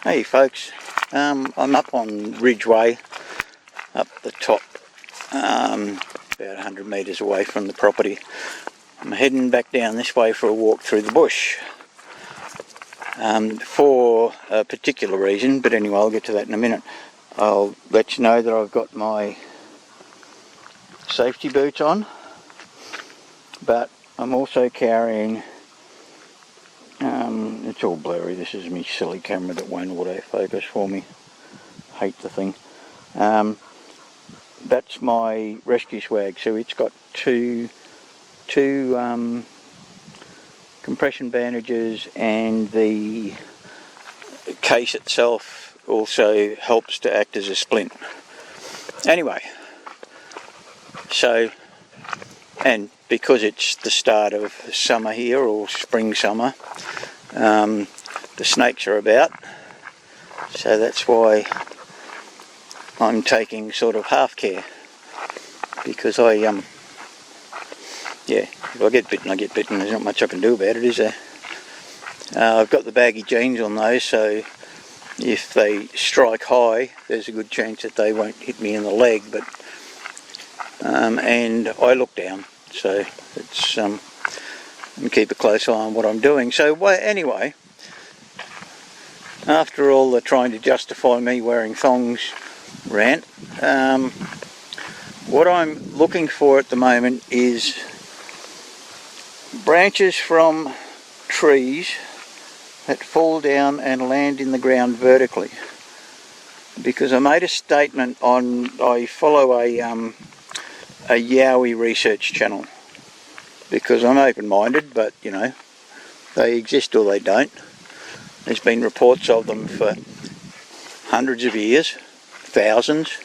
Hey folks, I'm up on Ridgeway, up the top, about 100 metres away from the property. I'm heading back down this way for a walk through the bush for a particular reason, but anyway, I'll get to that in a minute. I'll let you know that I've got my safety boots on, but I'm also carrying, it's all blurry, this is my silly camera that won't autofocus for me, hate the thing. That's my rescue swag, so it's got two compression bandages, and the case itself also helps to act as a splint. Anyway, so, and because it's the start of summer here, or spring summer, the snakes are about, so that's why I'm taking sort of half care, because yeah, if I get bitten, I get bitten. There's not much I can do about it, is there? I've got the baggy jeans on those, so if they strike high, there's a good chance that they won't hit me in the leg, but and I look down, so it's and keep a close eye on what I'm doing. So anyway, after all the trying to justify me wearing thongs rant, what I'm looking for at the moment is branches from trees that fall down and land in the ground vertically, because I made a statement on, I follow a Yowie research channel, because I'm open-minded, but you know, they exist or they don't. There's been reports of them for hundreds of years, thousands,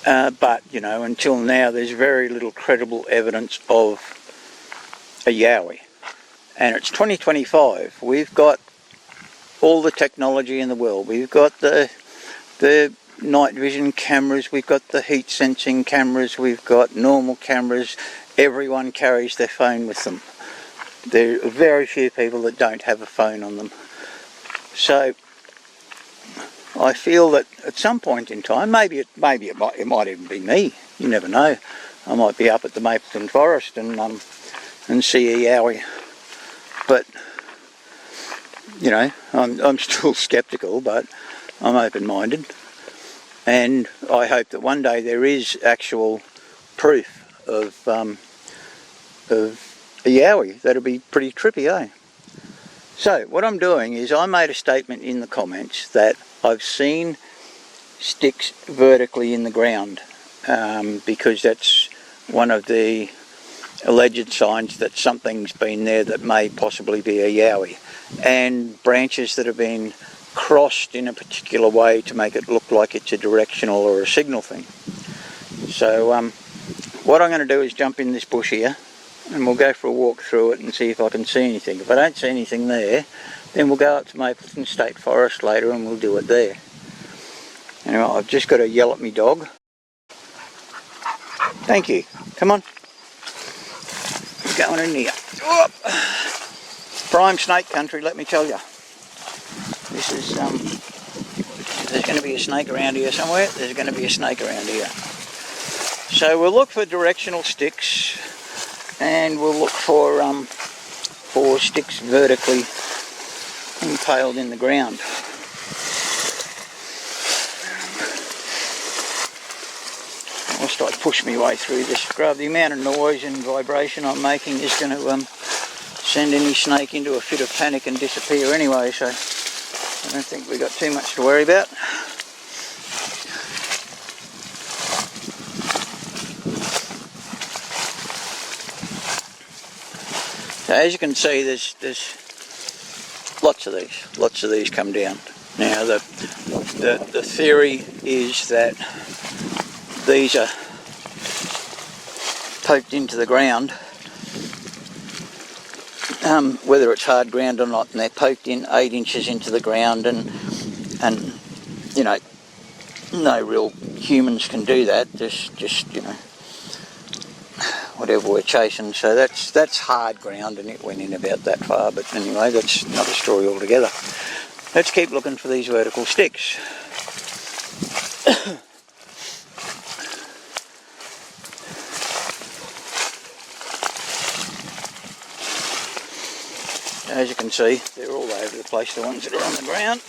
but you know, until now there's very little credible evidence of a Yowie. And it's 2025. We've got all the technology in the world. We've got the night vision cameras, we've got the heat sensing cameras, we've got normal cameras. Everyone carries their phone with them. There are very few people that don't have a phone on them. So I feel that at some point in time, maybe it might even be me. You never know. I might be up at the Pt1 forest and see a Yowie. But you know, I'm still sceptical, but I'm open-minded, and I hope that one day there is actual proof of a Yowie. That'd be pretty trippy, eh? So what I'm doing is, I made a statement in the comments that I've seen sticks vertically in the ground, because that's one of the alleged signs that something's been there that may possibly be a Yowie, and branches that have been crossed in a particular way to make it look like it's a directional or a signal thing. So what I'm going to do is jump in this bush here, and we'll go for a walk through it and see if I can see anything. If I don't see anything there, then we'll go up to Pt1 State Forest later and we'll do it there. Anyway, I've just got to yell at me dog. Thank you. Come on. We're going in here. Whoop. Prime snake country, let me tell you. This is, there's going to be a snake around here somewhere. There's going to be a snake around here. So we'll look for directional sticks, and we'll look for sticks vertically impaled in the ground. Whilst I push my way through this scrub, the amount of noise and vibration I'm making is going to send any snake into a fit of panic and disappear anyway, so I don't think we've got too much to worry about. So as you can see, there's lots of these come down. Now the theory is that these are poked into the ground, whether it's hard ground or not, and they're poked in 8 inches into the ground, and you know, no real humans can do that. Just you know, whatever we're chasing. So that's hard ground, and it went in about that far. But anyway, that's another story altogether. Let's keep looking for these vertical sticks. As you can see, they're all over the place, the ones that are on the ground.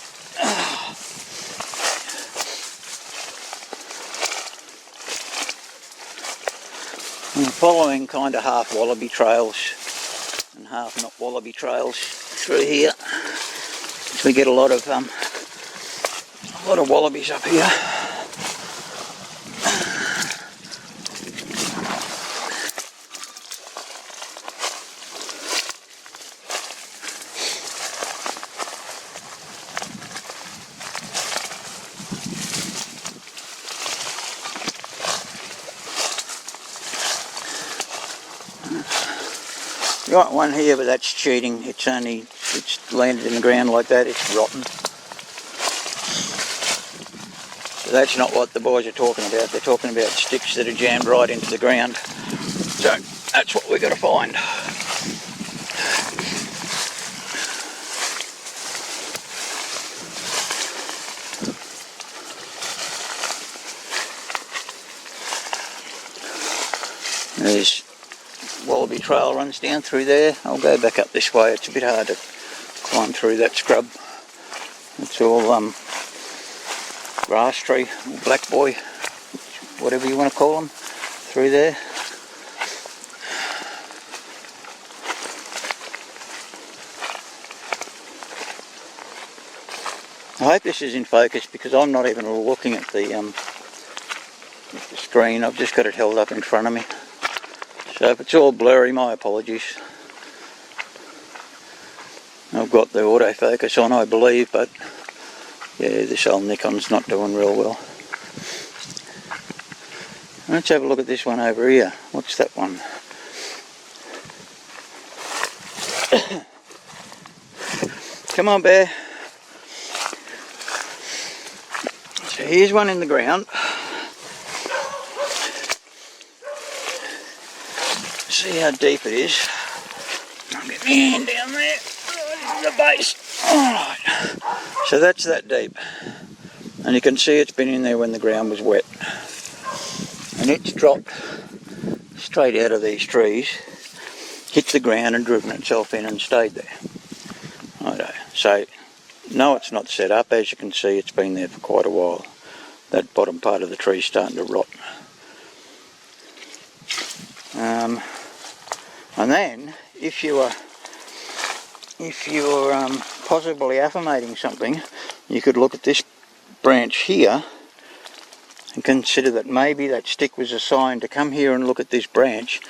I'm following kind of half wallaby trails and half not wallaby trails through here. So we get a lot of wallabies up here. Got one here, but that's cheating. It's landed in the ground like that. It's rotten. So that's not what the boys are talking about. They're talking about sticks that are jammed right into the ground. So that's what we've got to find. There's wallaby trail runs down through there. I'll go back up this way. It's a bit hard to climb through that scrub. It's all grass tree, or black boy, whatever you want to call them, through there. I hope this is in focus because I'm not even looking at the screen. I've just got it held up in front of me. So if it's all blurry, my apologies. I've got the autofocus on, I believe, but yeah, this old Nikon's not doing real well. Let's have a look at this one over here. What's that one? Come on, bear. So here's one in the ground. See how deep it is. I'll get my hand down there, the base. Alright, so that's that deep. And you can see it's been in there when the ground was wet. And it's dropped straight out of these trees, hit the ground and driven itself in and stayed there. Righto. So, no, it's not set up. As you can see, it's been there for quite a while. That bottom part of the tree is starting to rot. And then, if you're possibly affirmating something, you could look at this branch here and consider that maybe that stick was assigned to come here and look at this branch,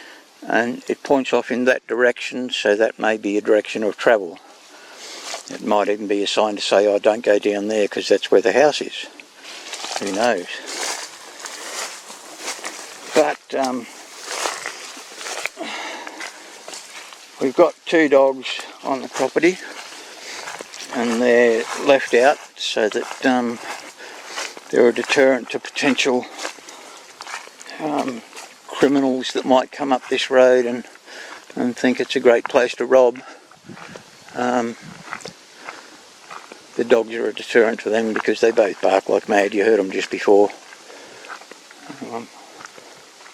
and it points off in that direction, so that may be a direction of travel. It might even be assigned to say, oh, don't go down there because that's where the house is. Who knows? But we've got 2 dogs on the property and they're left out so that they're a deterrent to potential criminals that might come up this road and think it's a great place to rob. The dogs are a deterrent for them because they both bark like mad. You heard them just before.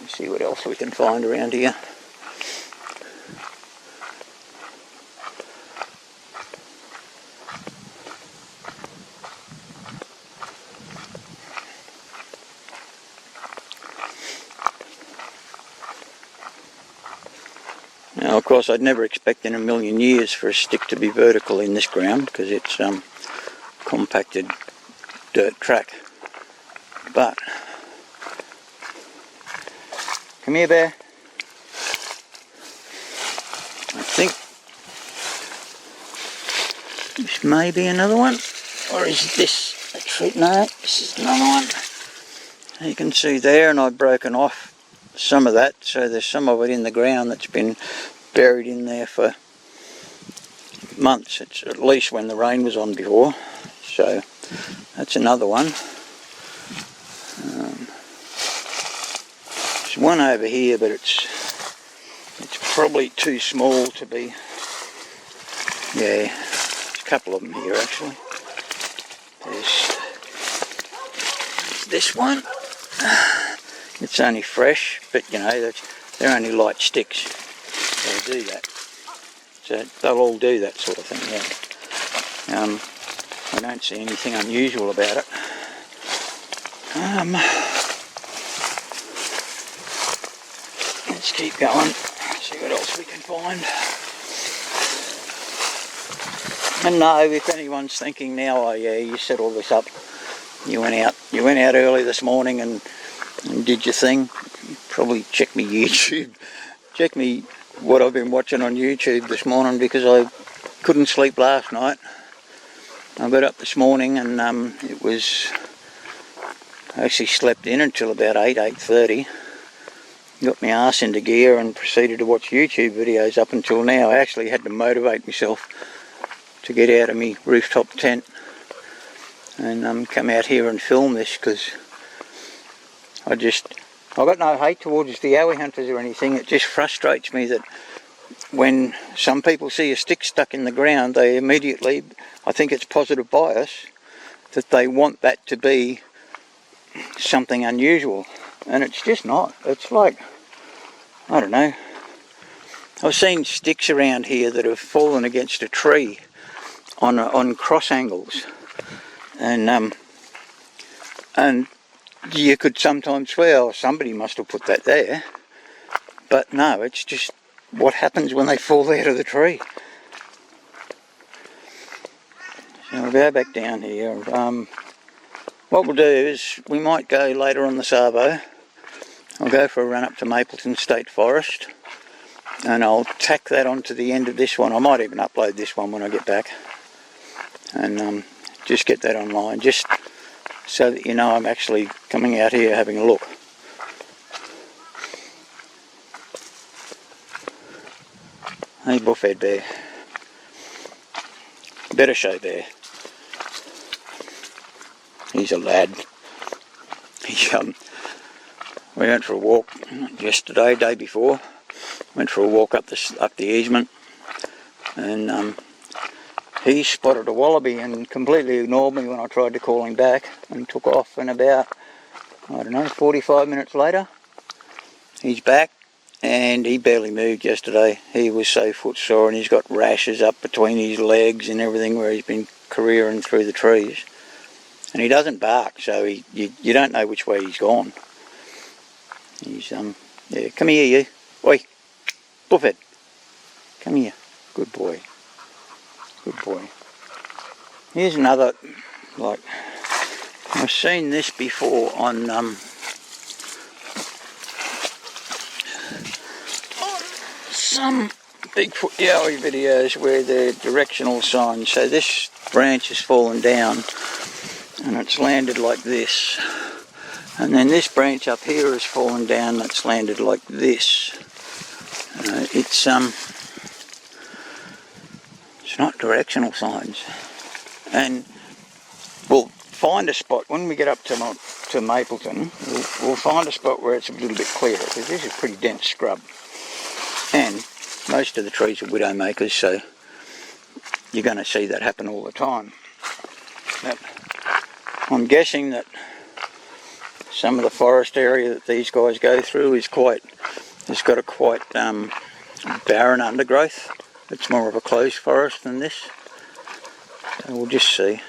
Let's see what else we can find around here. Now, of course, I'd never expect in a million years for a stick to be vertical in this ground because it's compacted dirt track. But, come here, bear. I think this may be another one. Or is this a tree? No, this is another one. You can see there, and I've broken off some of that, so there's some of it in the ground that's been buried in there for months. It's at least when the rain was on before. So that's another one. There's one over here, but it's probably too small to be, yeah, there's a couple of them here actually. There's this one, it's only fresh, but you know, they're only light sticks, they'll do that. So they'll all do that sort of thing, yeah. I don't see anything unusual about it. Let's keep going, see what else we can find. And no, if anyone's thinking now, oh yeah, you set all this up, you went out early this morning and did your thing, probably check me YouTube, check me what I've been watching on YouTube this morning, because I couldn't sleep last night. I got up this morning and I actually slept in until about 8:30. Got my arse into gear and proceeded to watch YouTube videos up until now. I actually had to motivate myself to get out of my rooftop tent and come out here and film this, because I've got no hate towards the yowie hunters or anything. It just frustrates me that when some people see a stick stuck in the ground, they immediately, I think it's positive bias, that they want that to be something unusual. And it's just not. It's like, I don't know. I've seen sticks around here that have fallen against a tree on cross angles. And you could sometimes swear, oh, somebody must have put that there. But no, it's just what happens when they fall out of the tree. So we'll go back down here. What we'll do is we might go later on the Savo. I'll go for a run up to Mapleton State Forest and I'll tack that onto the end of this one. I might even upload this one when I get back and just get that online, just so that you know I'm actually coming out here having a look. Hey, buffhead bear. Better show bear. He's a lad. We went for a walk yesterday, day before. Went for a walk up the easement, and he spotted a wallaby and completely ignored me when I tried to call him back, and took off. And about, I don't know, 45 minutes later, he's back. And he barely moved yesterday. He was so footsore, and he's got rashes up between his legs and everything where he's been careering through the trees. And he doesn't bark, so you don't know which way he's gone. He's, yeah, come here you. Oi, buffhead. Come here. Good boy. Good boy. Here's another, like, I've seen this before on some Bigfoot Yowie videos where they're directional signs. So this branch has fallen down and it's landed like this, and then this branch up here has fallen down and it's landed like this. It's not directional signs. And we'll find a spot when we get up to Mapleton. We'll find a spot where it's a little bit clearer, because this is pretty dense scrub. And most of the trees are widowmakers, so you're going to see that happen all the time. But I'm guessing that some of the forest area that these guys go through is has got a quite barren undergrowth. It's more of a closed forest than this. So we'll just see.